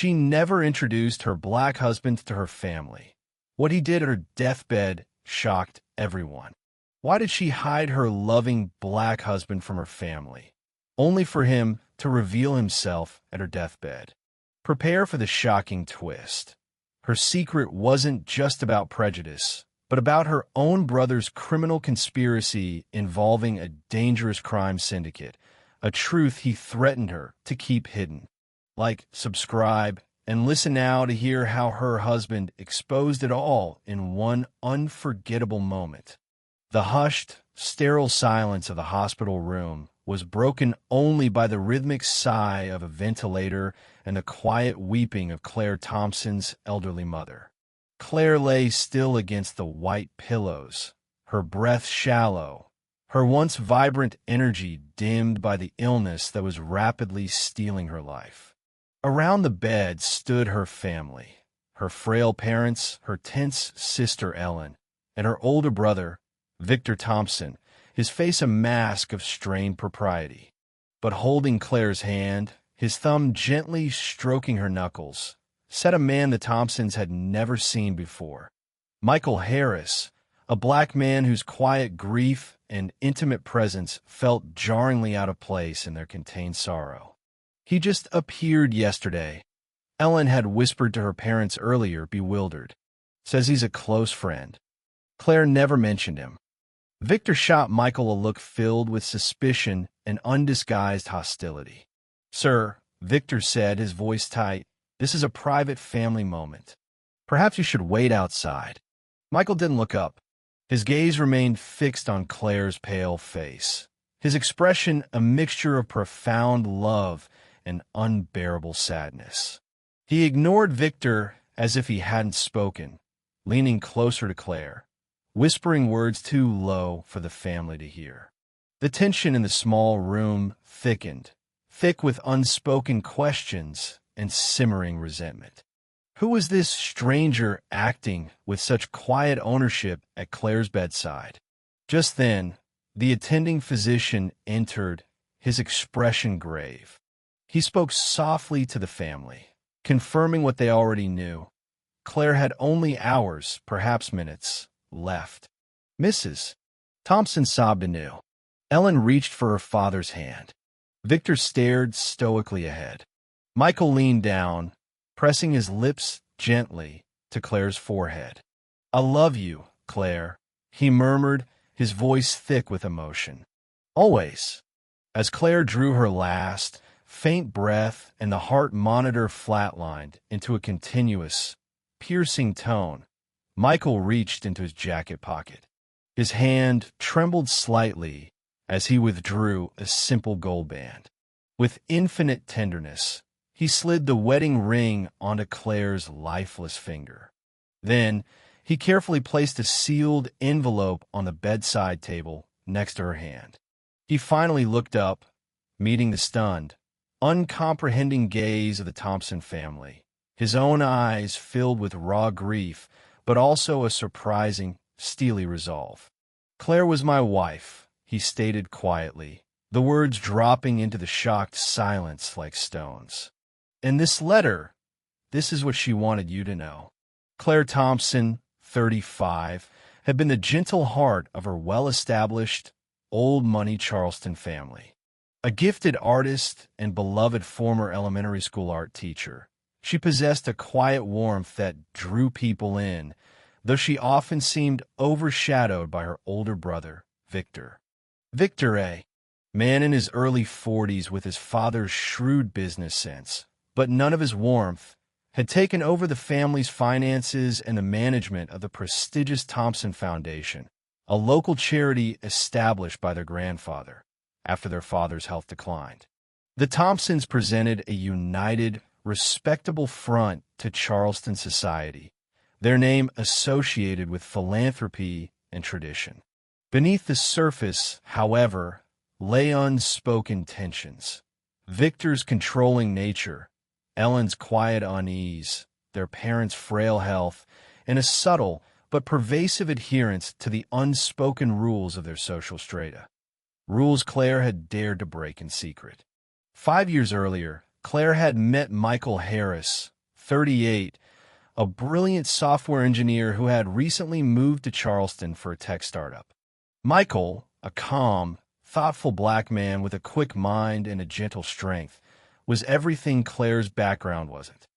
She never introduced her black husband to her family. What he did at her deathbed shocked everyone. Why did she hide her loving black husband from her family, only for him to reveal himself at her deathbed? Prepare for the shocking twist. Her secret wasn't just about prejudice, but about her own brother's criminal conspiracy involving a dangerous crime syndicate, a truth he threatened her to keep hidden. Like, subscribe, and listen now to hear how her husband exposed it all in one unforgettable moment. The hushed, sterile silence of the hospital room was broken only by the rhythmic sigh of a ventilator and the quiet weeping of Claire Thompson's elderly mother. Claire lay still against the white pillows, her breath shallow, her once vibrant energy dimmed by the illness that was rapidly stealing her life. Around the bed stood her family, her frail parents, her tense sister Ellen, and her older brother, Victor Thompson, his face a mask of strained propriety. But holding Claire's hand, his thumb gently stroking her knuckles, sat a man the Thompsons had never seen before. Michael Harris, a black man whose quiet grief and intimate presence felt jarringly out of place in their contained sorrow. He just appeared yesterday. Ellen had whispered to her parents earlier, bewildered. Says he's a close friend. Claire never mentioned him. Victor shot Michael a look filled with suspicion and undisguised hostility. "Sir," Victor said, his voice tight, "this is a private family moment. Perhaps you should wait outside." Michael didn't look up. His gaze remained fixed on Claire's pale face, his expression a mixture of profound love and unbearable sadness. He ignored Victor as if he hadn't spoken, leaning closer to Claire, whispering words too low for the family to hear. The tension in the small room thickened, thick with unspoken questions and simmering resentment. Who was this stranger acting with such quiet ownership at Claire's bedside? Just then, the attending physician entered, his expression grave. He spoke softly to the family, confirming what they already knew. Claire had only hours, perhaps minutes, left. "Mrs. Thompson," sobbed anew. Ellen reached for her father's hand. Victor stared stoically ahead. Michael leaned down, pressing his lips gently to Claire's forehead. "I love you, Claire," he murmured, his voice thick with emotion. "Always." As Claire drew her last, faint breath and the heart monitor flatlined into a continuous, piercing tone, Michael reached into his jacket pocket. His hand trembled slightly as he withdrew a simple gold band. With infinite tenderness, he slid the wedding ring onto Claire's lifeless finger. Then, he carefully placed a sealed envelope on the bedside table next to her hand. He finally looked up, meeting the stunned, uncomprehending gaze of the Thompson family, his own eyes filled with raw grief, but also a surprising, steely resolve. "Claire was my wife," he stated quietly, the words dropping into the shocked silence like stones. "In this letter, this is what she wanted you to know." Claire Thompson, 35, had been the gentle heart of her well-established, old-money Charleston family. A gifted artist and beloved former elementary school art teacher, she possessed a quiet warmth that drew people in, though she often seemed overshadowed by her older brother, Victor. Victor, a man in his early 40s with his father's shrewd business sense, but none of his warmth, had taken over the family's finances and the management of the prestigious Thompson Foundation, a local charity established by their grandfather after their father's health declined. The Thompsons presented a united, respectable front to Charleston society, their name associated with philanthropy and tradition. Beneath the surface, however, lay unspoken tensions. Victor's controlling nature, Ellen's quiet unease, their parents' frail health, and a subtle but pervasive adherence to the unspoken rules of their social strata. Rules Claire had dared to break in secret. 5 years earlier, Claire had met Michael Harris, 38, a brilliant software engineer who had recently moved to Charleston for a tech startup. Michael, a calm, thoughtful black man with a quick mind and a gentle strength, was everything Claire's background wasn't.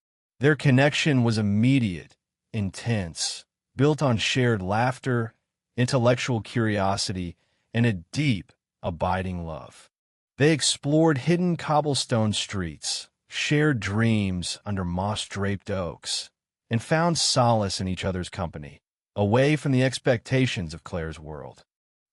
Their connection was immediate, intense, built on shared laughter, intellectual curiosity, and a deep, abiding love. They explored hidden cobblestone streets, shared dreams under moss-draped oaks, and found solace in each other's company, away from the expectations of Claire's world.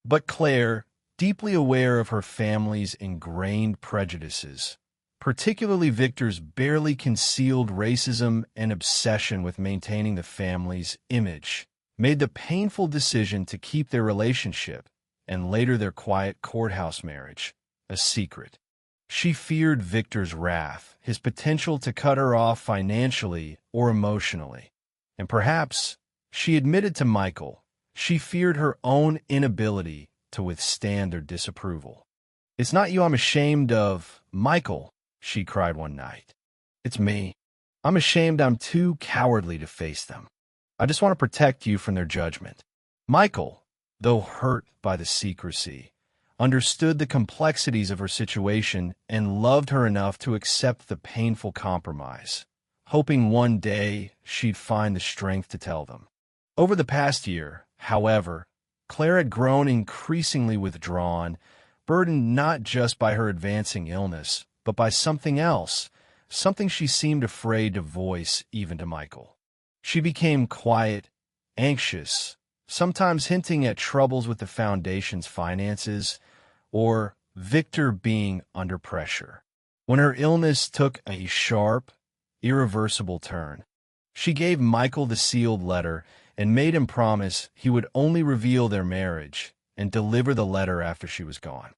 But Claire, deeply aware of her family's ingrained prejudices, particularly Victor's barely concealed racism and obsession with maintaining the family's image, made the painful decision to keep their relationship, and later their quiet courthouse marriage, a secret. She feared Victor's wrath, his potential to cut her off financially or emotionally. And perhaps, she admitted to Michael, she feared her own inability to withstand their disapproval. "It's not you I'm ashamed of, Michael," she cried one night. "It's me. I'm ashamed I'm too cowardly to face them. I just want to protect you from their judgment." Michael, though hurt by the secrecy, understood the complexities of her situation and loved her enough to accept the painful compromise, hoping one day she'd find the strength to tell them. Over the past year, however, Claire had grown increasingly withdrawn, burdened not just by her advancing illness, but by something else, something she seemed afraid to voice even to Michael. She became quiet, anxious, sometimes hinting at troubles with the foundation's finances, or Victor being under pressure. When her illness took a sharp, irreversible turn, she gave Michael the sealed letter and made him promise he would only reveal their marriage and deliver the letter after she was gone.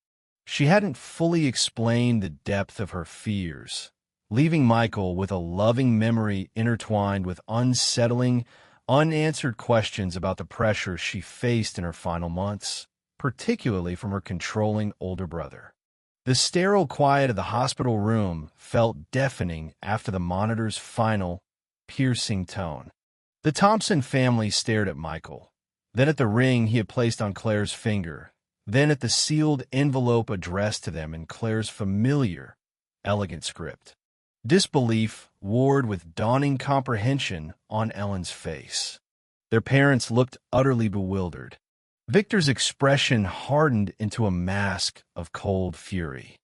She hadn't fully explained the depth of her fears, leaving Michael with a loving memory intertwined with unsettling, unanswered questions about the pressure she faced in her final months, particularly from her controlling older brother. The sterile quiet of the hospital room felt deafening after the monitor's final, piercing tone. The Thompson family stared at Michael, then at the ring he had placed on Claire's finger, then at the sealed envelope addressed to them in Claire's familiar, elegant script. Disbelief warred with dawning comprehension on Ellen's face. Their parents looked utterly bewildered. Victor's expression hardened into a mask of cold fury.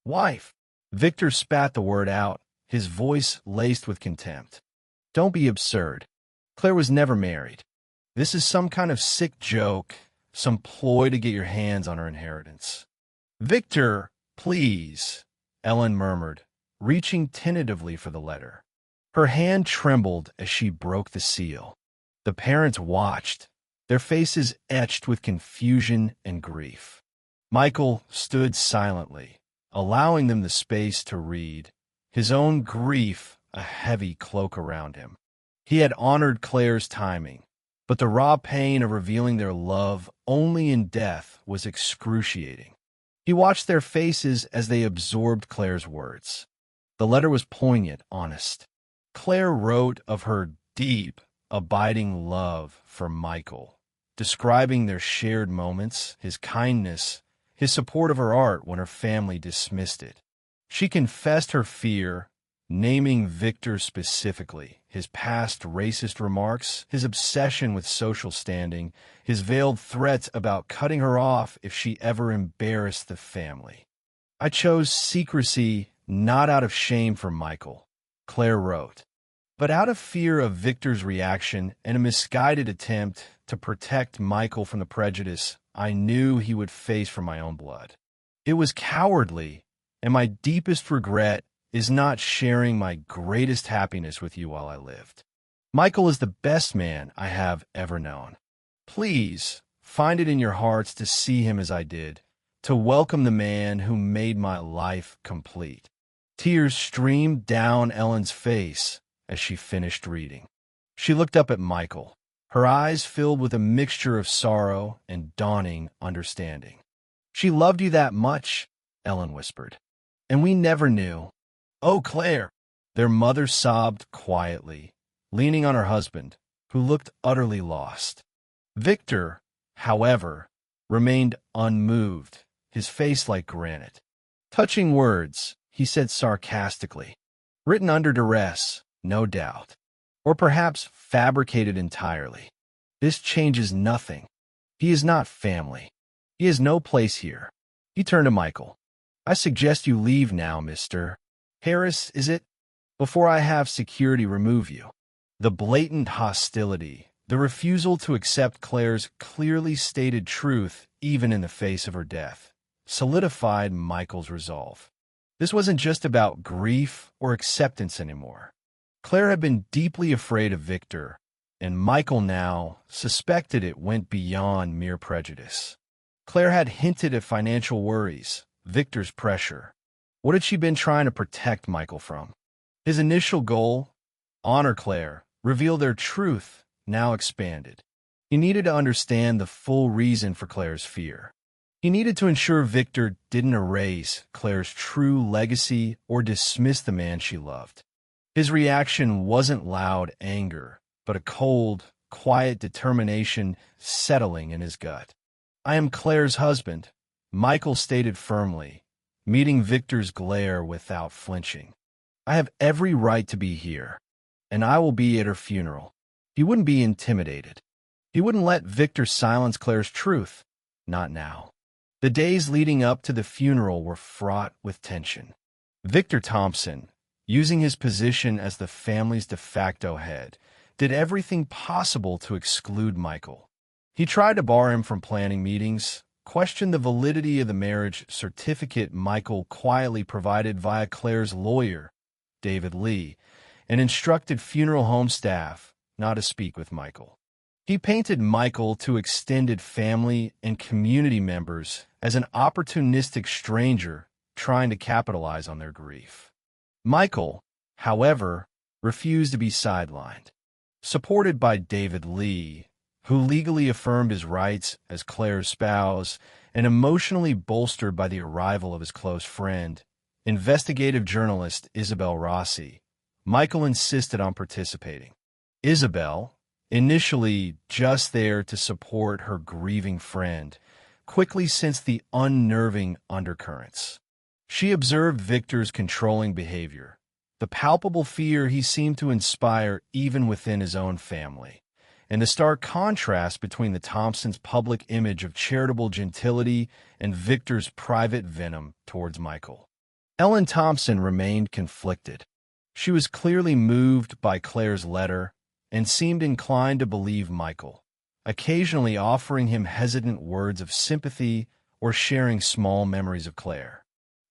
"Wife!" Victor spat the word out, his voice laced with contempt. "Don't be absurd. Claire was never married. This is some kind of sick joke, some ploy to get your hands on her inheritance." "Victor, please," Ellen murmured, reaching tentatively for the letter. Her hand trembled as she broke the seal. The parents watched, their faces etched with confusion and grief. Michael stood silently, allowing them the space to read, his own grief a heavy cloak around him. He had honored Claire's timing, but the raw pain of revealing their love only in death was excruciating. He watched their faces as they absorbed Claire's words. The letter was poignant, honest. Claire wrote of her deep, abiding love for Michael, describing their shared moments, his kindness, his support of her art when her family dismissed it. She confessed her fear, naming Victor specifically, his past racist remarks, his obsession with social standing, his veiled threats about cutting her off if she ever embarrassed the family. "I chose secrecy not out of shame for Michael," Claire wrote, but out of fear of Victor's reaction and a misguided attempt to protect Michael from the prejudice I knew he would face from my own blood. "It was cowardly, and my deepest regret is not sharing my greatest happiness with you while I lived. Michael is the best man I have ever known. Please find it in your hearts to see him as I did, to welcome the man who made my life complete." Tears streamed down Ellen's face as she finished reading. She looked up at Michael, her eyes filled with a mixture of sorrow and dawning understanding. "She loved you that much," Ellen whispered, "and we never knew. Oh, Claire! Their mother sobbed quietly, leaning on her husband, who looked utterly lost. Victor, however, remained unmoved, his face like granite. Touching words, he said sarcastically. Written under duress, no doubt. Or perhaps fabricated entirely. This changes nothing. He is not family. He has no place here. He turned to Michael. I suggest you leave now, Mr. Harris, is it? Before I have security remove you. The blatant hostility, the refusal to accept Claire's clearly stated truth, even in the face of her death, solidified Michael's resolve. This wasn't just about grief or acceptance anymore. Claire had been deeply afraid of Victor, and Michael now suspected it went beyond mere prejudice. Claire had hinted at financial worries, Victor's pressure. What had she been trying to protect Michael from? His initial goal, honor Claire, reveal their truth, now expanded. He needed to understand the full reason for Claire's fear. He needed to ensure Victor didn't erase Claire's true legacy or dismiss the man she loved. His reaction wasn't loud anger, but a cold, quiet determination settling in his gut. I am Claire's husband, Michael stated firmly, meeting Victor's glare without flinching. I have every right to be here, and I will be at her funeral. He wouldn't be intimidated. He wouldn't let Victor silence Claire's truth. Not now. The days leading up to the funeral were fraught with tension. Victor Thompson, using his position as the family's de facto head, did everything possible to exclude Michael. He tried to bar him from planning meetings, questioned the validity of the marriage certificate Michael quietly provided via Claire's lawyer, David Lee, and instructed funeral home staff not to speak with Michael. He painted Michael to extended family and community members as an opportunistic stranger trying to capitalize on their grief. Michael, however, refused to be sidelined. Supported by David Lee, who legally affirmed his rights as Claire's spouse, and emotionally bolstered by the arrival of his close friend, investigative journalist Isabel Rossi, Michael insisted on participating. Isabel, initially just there to support her grieving friend, quickly sensed the unnerving undercurrents. She observed Victor's controlling behavior, the palpable fear he seemed to inspire even within his own family, and the stark contrast between the Thompsons' public image of charitable gentility and Victor's private venom towards Michael. Ellen Thompson remained conflicted. She was clearly moved by Claire's letter and seemed inclined to believe Michael, occasionally offering him hesitant words of sympathy or sharing small memories of Claire.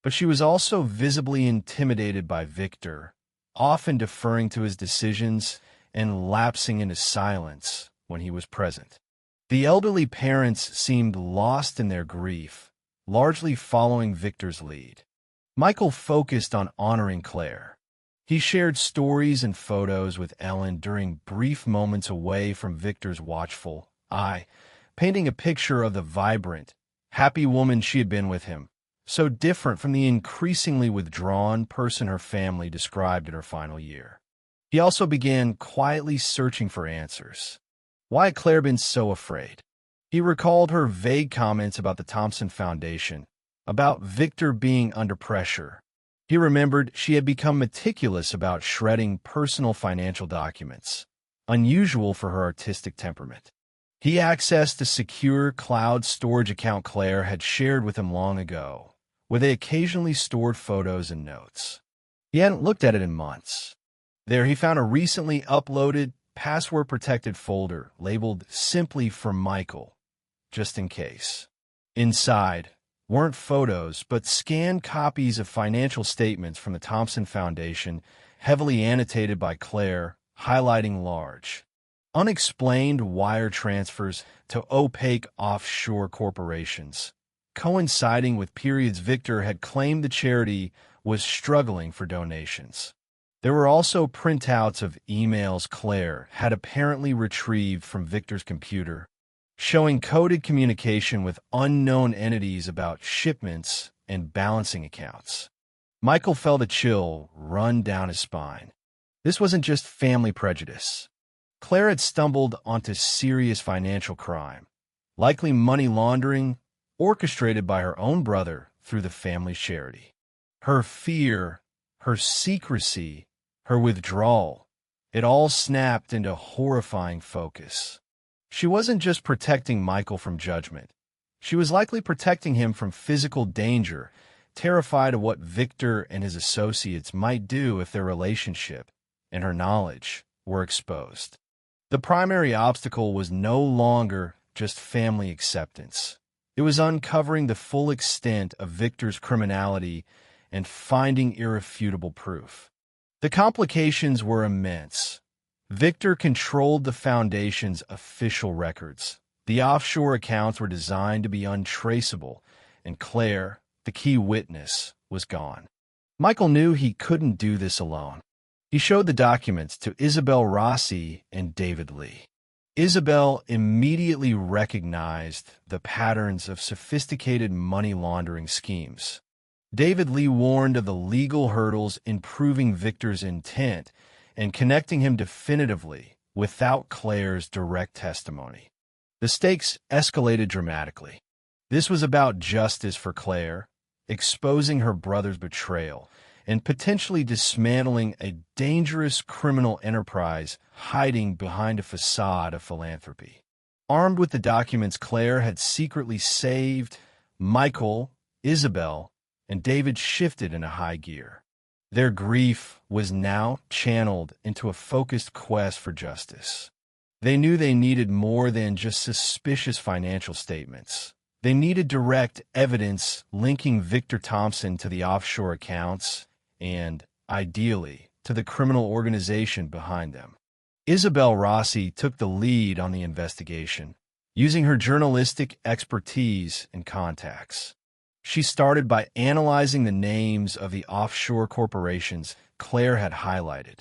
But she was also visibly intimidated by Victor, often deferring to his decisions and lapsing into silence when he was present. The elderly parents seemed lost in their grief, largely following Victor's lead. Michael focused on honoring Claire. He shared stories and photos with Ellen during brief moments away from Victor's watchful eye, painting a picture of the vibrant, happy woman she had been with him, so different from the increasingly withdrawn person her family described in her final year. He also began quietly searching for answers. Why had Claire been so afraid? He recalled her vague comments about the Thompson Foundation, about Victor being under pressure. He remembered she had become meticulous about shredding personal financial documents, unusual for her artistic temperament. He accessed a secure cloud storage account Claire had shared with him long ago, where they occasionally stored photos and notes. He hadn't looked at it in months. There he found a recently uploaded, password-protected folder labeled simply for Michael, just in case. Inside weren't photos, but scanned copies of financial statements from the Thompson Foundation, heavily annotated by Claire, highlighting large, unexplained wire transfers to opaque offshore corporations, coinciding with periods Victor had claimed the charity was struggling for donations. There were also printouts of emails Claire had apparently retrieved from Victor's computer, showing coded communication with unknown entities about shipments and balancing accounts. Michael felt a chill run down his spine. This wasn't just family prejudice. Claire had stumbled onto serious financial crime, likely money laundering, orchestrated by her own brother through the family's charity. Her fear, her secrecy, her withdrawal, it all snapped into horrifying focus. She wasn't just protecting Michael from judgment. She was likely protecting him from physical danger, terrified of what Victor and his associates might do if their relationship and her knowledge were exposed. The primary obstacle was no longer just family acceptance. It was uncovering the full extent of Victor's criminality and finding irrefutable proof. The complications were immense. Victor controlled the Foundation's official records. The offshore accounts were designed to be untraceable, and Claire, the key witness, was gone. Michael knew he couldn't do this alone. He showed the documents to Isabel Rossi and David Lee. Isabel immediately recognized the patterns of sophisticated money laundering schemes. David Lee warned of the legal hurdles in proving Victor's intent and connecting him definitively without Claire's direct testimony. The stakes escalated dramatically. This was about justice for Claire, exposing her brother's betrayal, and potentially dismantling a dangerous criminal enterprise hiding behind a facade of philanthropy. Armed with the documents Claire had secretly saved, Michael, Isabel, and David shifted into high gear. Their grief was now channeled into a focused quest for justice. They knew they needed more than just suspicious financial statements. They needed direct evidence linking Victor Thompson to the offshore accounts and, ideally, to the criminal organization behind them. Isabel Rossi took the lead on the investigation, using her journalistic expertise and contacts. She started by analyzing the names of the offshore corporations Claire had highlighted,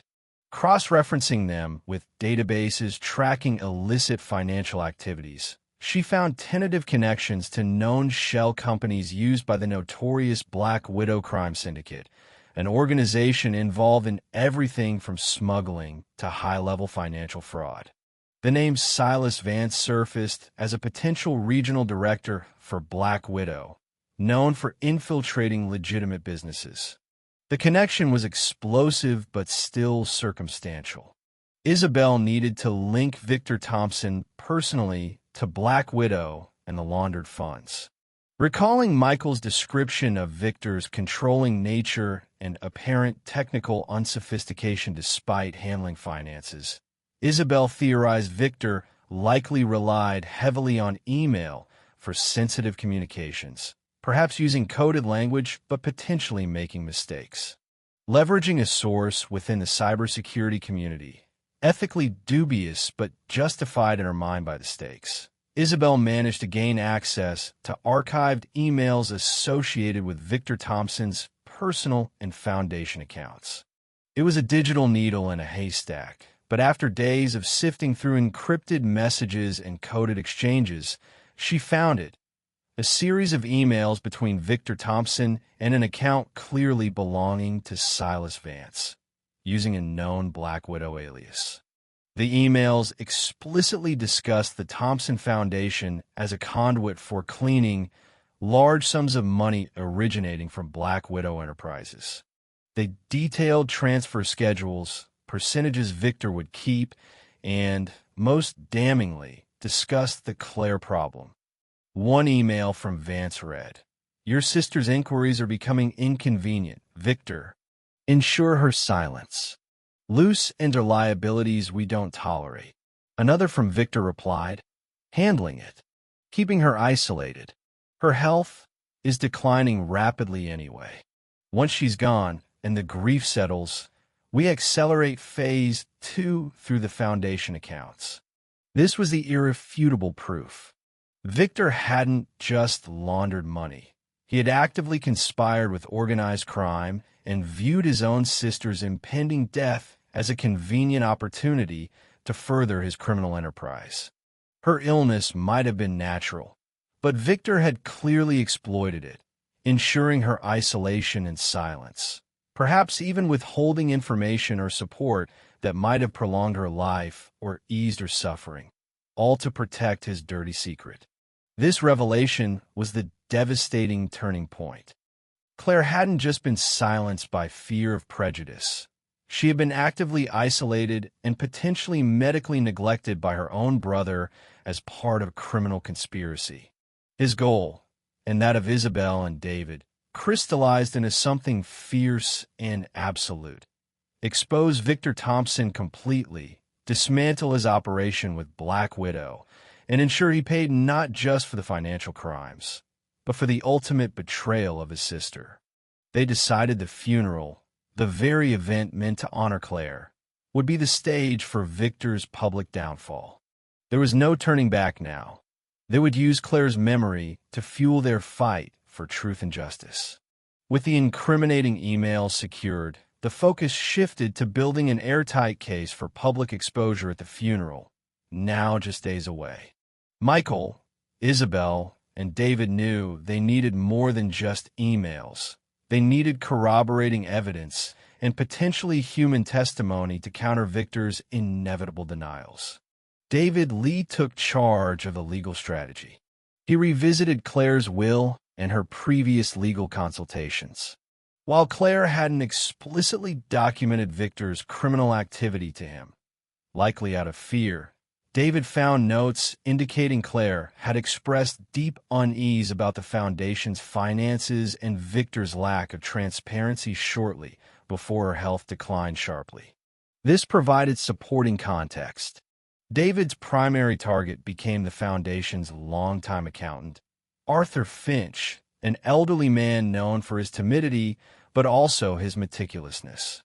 cross-referencing them with databases tracking illicit financial activities. She found tentative connections to known shell companies used by the notorious Black Widow crime syndicate, an organization involved in everything from smuggling to high-level financial fraud. The name Silas Vance surfaced as a potential regional director for Black Widow, known for infiltrating legitimate businesses. The connection was explosive but still circumstantial. Isabel needed to link Victor Thompson personally to Black Widow and the laundered funds. Recalling Michael's description of Victor's controlling nature and apparent technical unsophistication despite handling finances, Isabel theorized Victor likely relied heavily on email for sensitive communications, perhaps using coded language but potentially making mistakes. Leveraging a source within the cybersecurity community, ethically dubious but justified in her mind by the stakes, Isabel managed to gain access to archived emails associated with Victor Thompson's personal and Foundation accounts. It was a digital needle in a haystack, but after days of sifting through encrypted messages and coded exchanges, she found it. A series of emails between Victor Thompson and an account clearly belonging to Silas Vance, using a known Black Widow alias. The emails explicitly discussed the Thompson Foundation as a conduit for cleaning large sums of money originating from Black Widow enterprises. They detailed transfer schedules, percentages Victor would keep, and, most damningly, discussed the Claire problem. One email from Vance read, "Your sister's inquiries are becoming inconvenient. Victor, ensure her silence. Loose ender liabilities we don't tolerate." Another from Victor replied, "Handling it. Keeping her isolated. Her health is declining rapidly anyway. Once she's gone and the grief settles, we accelerate phase 2 through the Foundation accounts." This was the irrefutable proof. Victor hadn't just laundered money. He had actively conspired with organized crime and viewed his own sister's impending death as a convenient opportunity to further his criminal enterprise. Her illness might have been natural, but Victor had clearly exploited it, ensuring her isolation and silence, perhaps even withholding information or support that might have prolonged her life or eased her suffering, all to protect his dirty secret. This revelation was the devastating turning point. Claire hadn't just been silenced by fear of prejudice. She had been actively isolated and potentially medically neglected by her own brother as part of a criminal conspiracy. His goal, and that of Isabel and David, crystallized into something fierce and absolute. Expose Victor Thompson completely, dismantle his operation with Black Widow, and ensure he paid not just for the financial crimes, but for the ultimate betrayal of his sister. They decided the funeral, the very event meant to honor Claire, would be the stage for Victor's public downfall. There was no turning back now. They would use Claire's memory to fuel their fight for truth and justice. With the incriminating email secured, the focus shifted to building an airtight case for public exposure at the funeral, now just days away. Michael, Isabel, and David knew they needed more than just emails. They needed corroborating evidence and potentially human testimony to counter Victor's inevitable denials. David Lee took charge of the legal strategy. He revisited Claire's will and her previous legal consultations. While Claire hadn't explicitly documented Victor's criminal activity to him, likely out of fear, David found notes indicating Claire had expressed deep unease about the foundation's finances and Victor's lack of transparency shortly before her health declined sharply. This provided supporting context. David's primary target became the foundation's longtime accountant, Arthur Finch, an elderly man known for his timidity but also his meticulousness.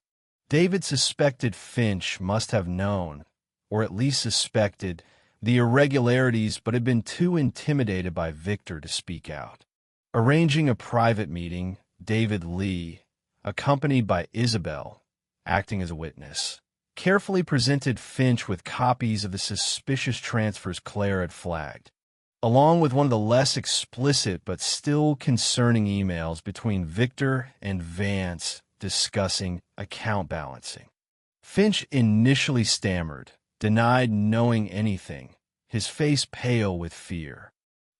David suspected Finch must have known, or at least suspected, the irregularities but had been too intimidated by Victor to speak out. Arranging a private meeting, David Lee, accompanied by Isabel, acting as a witness, carefully presented Finch with copies of the suspicious transfers Claire had flagged, along with one of the less explicit but still concerning emails between Victor and Vance discussing account balancing. Finch initially stammered, denied knowing anything, his face pale with fear.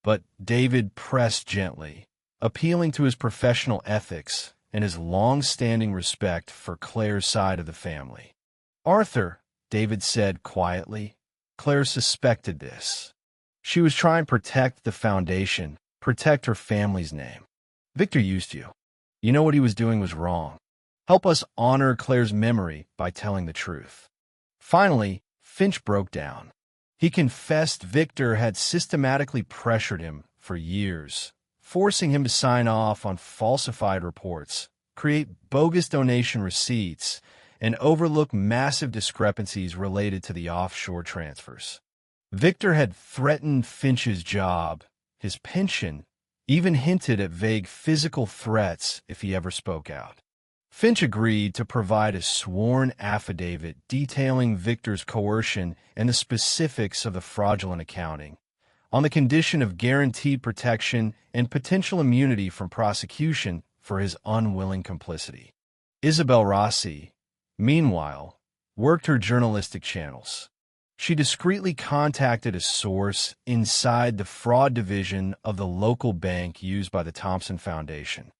But David pressed gently, appealing to his professional ethics and his long-standing respect for Claire's side of the family. Arthur, David said quietly, Claire suspected this. She was trying to protect the foundation, protect her family's name. Victor used you. You know what he was doing was wrong. Help us honor Claire's memory by telling the truth. Finally, Finch broke down. He confessed Victor had systematically pressured him for years, forcing him to sign off on falsified reports, create bogus donation receipts, and overlook massive discrepancies related to the offshore transfers. Victor had threatened Finch's job, his pension, even hinted at vague physical threats if he ever spoke out. Finch agreed to provide a sworn affidavit detailing Victor's coercion and the specifics of the fraudulent accounting, on the condition of guaranteed protection and potential immunity from prosecution for his unwilling complicity. Isabel Rossi, meanwhile, worked her journalistic channels. She discreetly contacted a source inside the fraud division of the local bank used by the Thompson Foundation.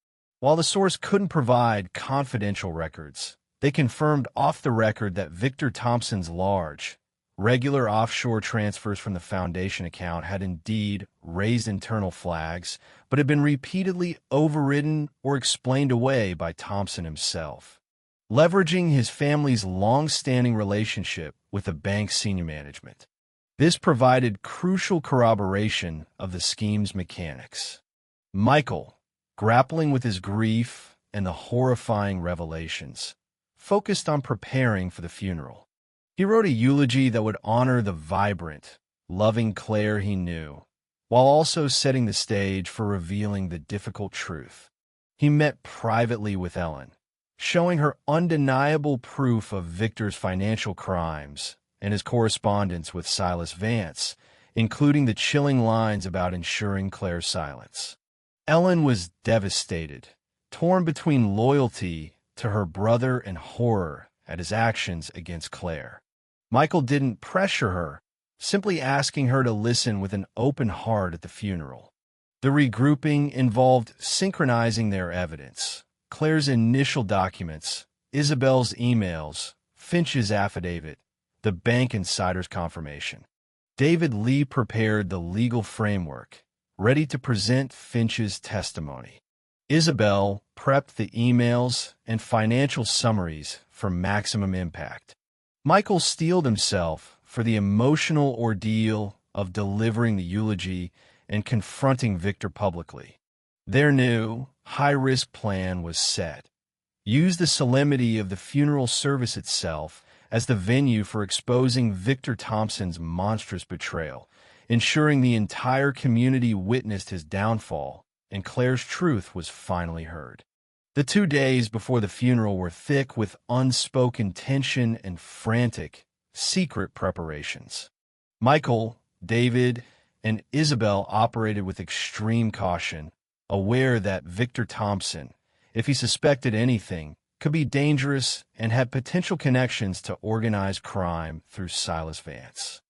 While the source couldn't provide confidential records, they confirmed off the record that Victor Thompson's large, regular offshore transfers from the foundation account had indeed raised internal flags, but had been repeatedly overridden or explained away by Thompson himself. Leveraging his family's long-standing relationship with the bank's senior management, this provided crucial corroboration of the scheme's mechanics. Michael, grappling with his grief and the horrifying revelations, focused on preparing for the funeral. He wrote a eulogy that would honor the vibrant, loving Claire he knew, while also setting the stage for revealing the difficult truth. He met privately with Ellen, showing her undeniable proof of Victor's financial crimes and his correspondence with Silas Vance, including the chilling lines about ensuring Claire's silence. Ellen was devastated, torn between loyalty to her brother and horror at his actions against Claire. Michael didn't pressure her, simply asking her to listen with an open heart at the funeral. The regrouping involved synchronizing their evidence: Claire's initial documents, Isabel's emails, Finch's affidavit, the bank insider's confirmation. David Lee prepared the legal framework, ready to present Finch's testimony. Isabel prepped the emails and financial summaries for maximum impact. Michael steeled himself for the emotional ordeal of delivering the eulogy and confronting Victor publicly. Their new, high-risk plan was set. Use the solemnity of the funeral service itself as the venue for exposing Victor Thompson's monstrous betrayal, ensuring the entire community witnessed his downfall and Claire's truth was finally heard. The 2 days before the funeral were thick with unspoken tension and frantic, secret preparations. Michael, David, and Isabel operated with extreme caution, aware that Victor Thompson, if he suspected anything, could be dangerous and had potential connections to organized crime through Silas Vance.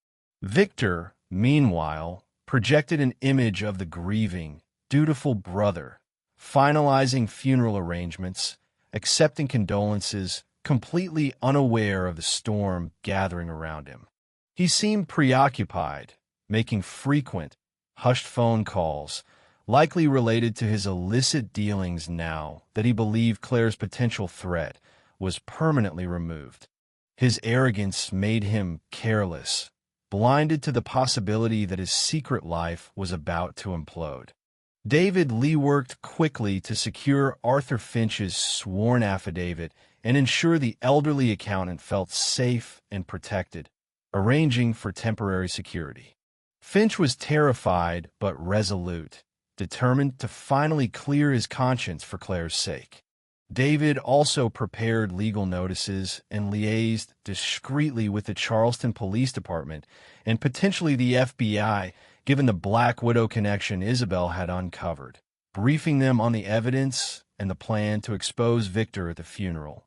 Victor, meanwhile, projected an image of the grieving, dutiful brother, finalizing funeral arrangements, accepting condolences, completely unaware of the storm gathering around him. He seemed preoccupied, making frequent, hushed phone calls, likely related to his illicit dealings now that he believed Claire's potential threat was permanently removed. His arrogance made him careless, blinded to the possibility that his secret life was about to implode. David Lee worked quickly to secure Arthur Finch's sworn affidavit and ensure the elderly accountant felt safe and protected, arranging for temporary security. Finch was terrified but resolute, determined to finally clear his conscience for Claire's sake. David also prepared legal notices and liaised discreetly with the Charleston Police Department and potentially the FBI, given the Black Widow connection Isabel had uncovered, briefing them on the evidence and the plan to expose Victor at the funeral,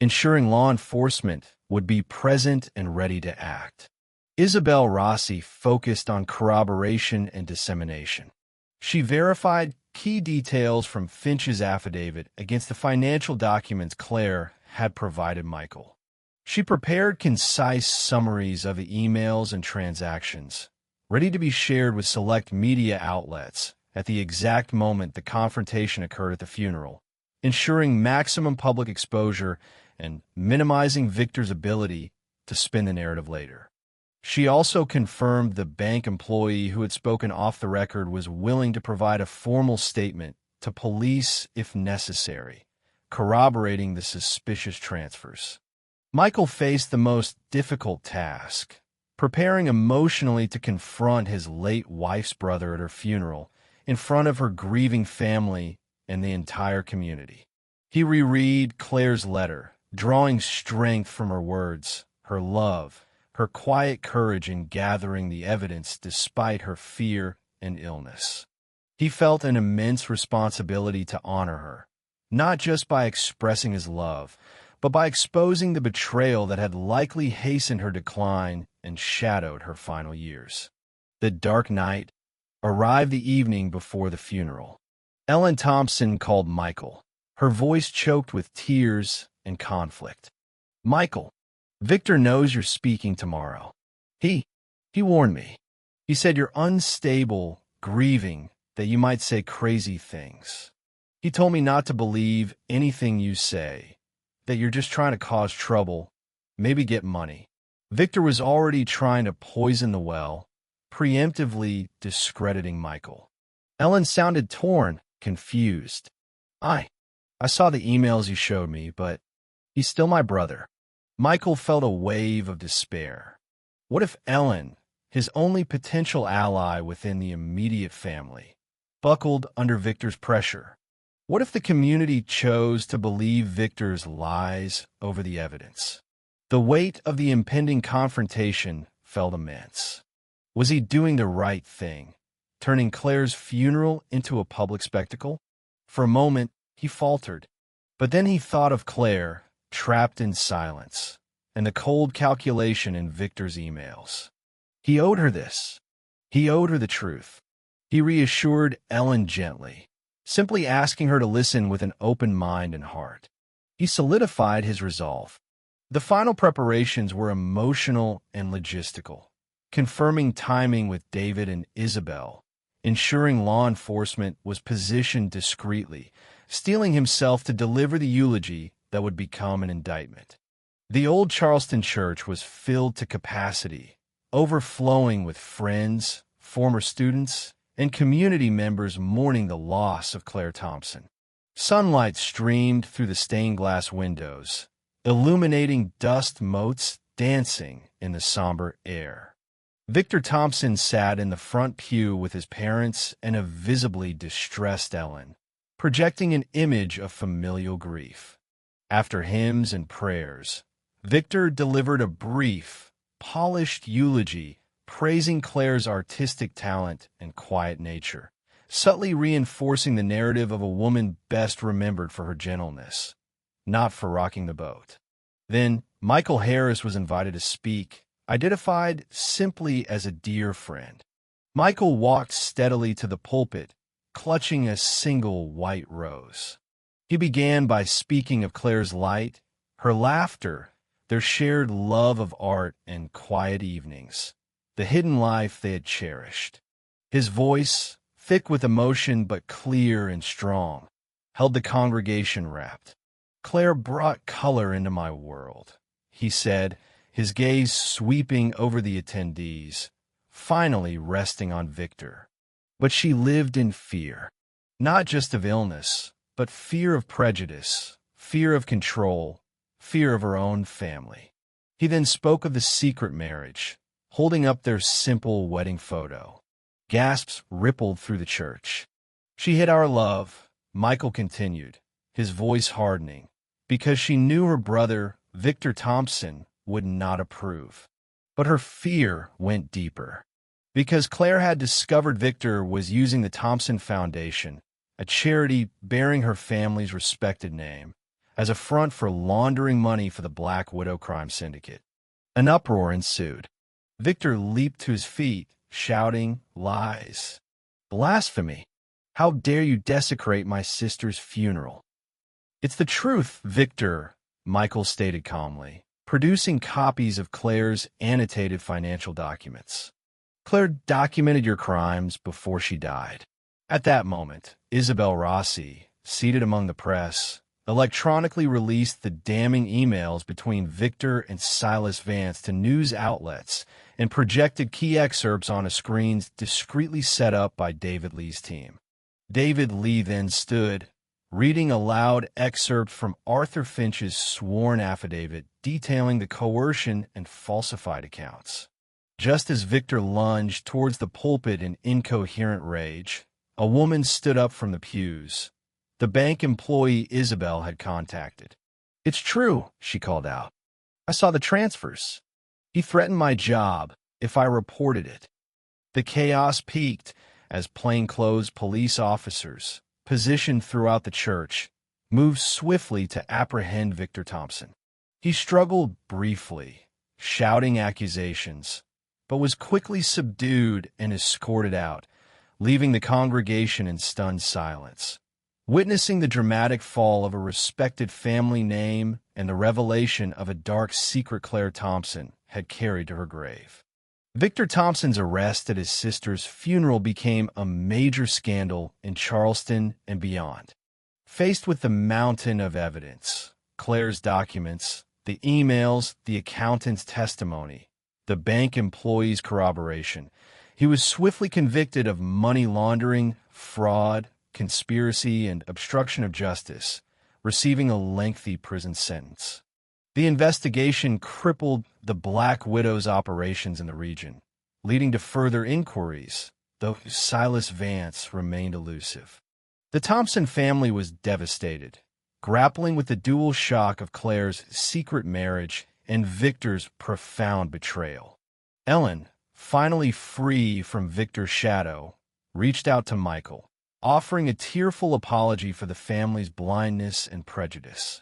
ensuring law enforcement would be present and ready to act. Isabel Rossi focused on corroboration and dissemination. She verified key details from Finch's affidavit against the financial documents Claire had provided Michael. She prepared concise summaries of the emails and transactions, ready to be shared with select media outlets at the exact moment the confrontation occurred at the funeral, ensuring maximum public exposure and minimizing Victor's ability to spin the narrative later. She also confirmed the bank employee who had spoken off the record was willing to provide a formal statement to police if necessary, corroborating the suspicious transfers. Michael faced the most difficult task, preparing emotionally to confront his late wife's brother at her funeral in front of her grieving family and the entire community. He reread Claire's letter, drawing strength from her words, her love, her quiet courage in gathering the evidence despite her fear and illness. He felt an immense responsibility to honor her, not just by expressing his love, but by exposing the betrayal that had likely hastened her decline and shadowed her final years. The dark night arrived the evening before the funeral. Ellen Thompson called Michael, her voice choked with tears and conflict. "Michael, Victor knows you're speaking tomorrow. He warned me. He said you're unstable, grieving, that you might say crazy things. He told me not to believe anything you say, that you're just trying to cause trouble, maybe get money." Victor was already trying to poison the well, preemptively discrediting Michael. Ellen sounded torn, confused. I saw the emails you showed me, but he's still my brother." Michael felt a wave of despair. What if Ellen, his only potential ally within the immediate family, buckled under Victor's pressure? What if the community chose to believe Victor's lies over the evidence? The weight of the impending confrontation felt immense. Was he doing the right thing, turning Claire's funeral into a public spectacle? For a moment, he faltered. But then he thought of Claire, trapped in silence, and the cold calculation in Victor's emails. He owed her this. He owed her the truth. He reassured Ellen gently, simply asking her to listen with an open mind and heart. He solidified his resolve. The final preparations were emotional and logistical, confirming timing with David and Isabel, ensuring law enforcement was positioned discreetly, steeling himself to deliver the eulogy that would become an indictment. The old Charleston church was filled to capacity, overflowing with friends, former students, and community members mourning the loss of Claire Thompson. Sunlight streamed through the stained glass windows, illuminating dust motes dancing in the somber air. Victor Thompson sat in the front pew with his parents and a visibly distressed Ellen, projecting an image of familial grief. After hymns and prayers, Victor delivered a brief, polished eulogy praising Claire's artistic talent and quiet nature, subtly reinforcing the narrative of a woman best remembered for her gentleness, not for rocking the boat. Then Michael Harris was invited to speak, identified simply as a dear friend. Michael walked steadily to the pulpit, clutching a single white rose. He began by speaking of Claire's light, her laughter, their shared love of art and quiet evenings, the hidden life they had cherished. His voice, thick with emotion but clear and strong, held the congregation rapt. "Claire brought color into my world," he said, his gaze sweeping over the attendees, finally resting on Victor. But she lived in fear, not just of illness, but fear of prejudice, fear of control, fear of her own family. He then spoke of the secret marriage, holding up their simple wedding photo. Gasps rippled through the church. "She hid our love," Michael continued, his voice hardening, because she knew her brother, Victor Thompson, would not approve. But her fear went deeper. Because Claire had discovered Victor was using the Thompson Foundation, a charity bearing her family's respected name, as a front for laundering money for the Black Widow crime syndicate. An uproar ensued. Victor leaped to his feet, shouting, "Lies! Blasphemy! How dare you desecrate my sister's funeral?" "It's the truth, Victor," Michael stated calmly, producing copies of Claire's annotated financial documents. "Claire documented your crimes before she died." At that moment, Isabel Rossi, seated among the press, electronically released the damning emails between Victor and Silas Vance to news outlets and projected key excerpts on screens discreetly set up by David Lee's team. David Lee then stood, reading a loud excerpt from Arthur Finch's sworn affidavit detailing the coercion and falsified accounts. Just as Victor lunged towards the pulpit in incoherent rage, a woman stood up from the pews. The bank employee Isabel had contacted. "It's true," she called out. "I saw the transfers. He threatened my job if I reported it." The chaos peaked as plainclothes police officers, positioned throughout the church, moved swiftly to apprehend Victor Thompson. He struggled briefly, shouting accusations, but was quickly subdued and escorted out, leaving the congregation in stunned silence, witnessing the dramatic fall of a respected family name and the revelation of a dark secret Claire Thompson had carried to her grave. Victor Thompson's arrest at his sister's funeral became a major scandal in Charleston and beyond. Faced with the mountain of evidence, Claire's documents, the emails, the accountant's testimony, the bank employee's corroboration, he was swiftly convicted of money laundering, fraud, conspiracy, and obstruction of justice, receiving a lengthy prison sentence. The investigation crippled the Black Widow's operations in the region, leading to further inquiries, though Silas Vance remained elusive. The Thompson family was devastated, grappling with the dual shock of Claire's secret marriage and Victor's profound betrayal. Ellen, finally free from Victor's shadow, reached out to Michael, offering a tearful apology for the family's blindness and prejudice.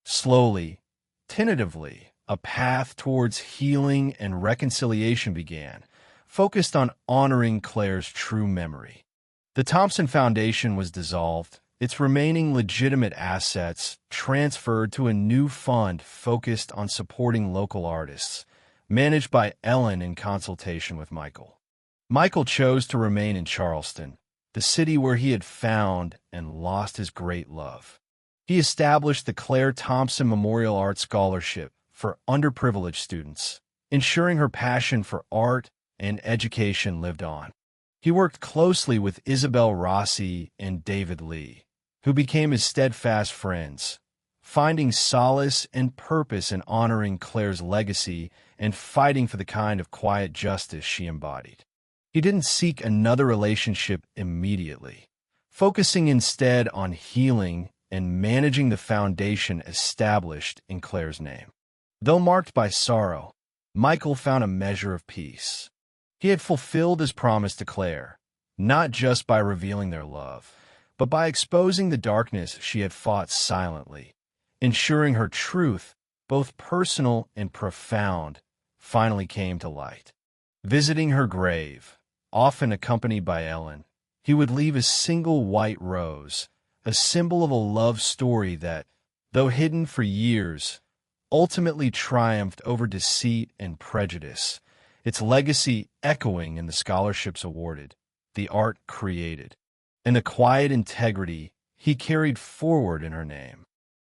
Slowly, tentatively, a path towards healing and reconciliation began, focused on honoring Claire's true memory. The Thompson Foundation was dissolved, its remaining legitimate assets transferred to a new fund focused on supporting local artists, managed by Ellen in consultation with Michael. Michael chose to remain in Charleston, the city where he had found and lost his great love. He established the Claire Thompson Memorial Art Scholarship for underprivileged students, ensuring her passion for art and education lived on. He worked closely with Isabel Rossi and David Lee, who became his steadfast friends, finding solace and purpose in honoring Claire's legacy and fighting for the kind of quiet justice she embodied. He didn't seek another relationship immediately, focusing instead on healing and managing the foundation established in Claire's name. Though marked by sorrow, Michael found a measure of peace. He had fulfilled his promise to Claire, not just by revealing their love, but by exposing the darkness she had fought silently, ensuring her truth, both personal and profound, finally came to light. Visiting her grave, often accompanied by Ellen, he would leave a single white rose, a symbol of a love story that, though hidden for years, ultimately triumphed over deceit and prejudice, its legacy echoing in the scholarships awarded, the art created, and the quiet integrity he carried forward in her name.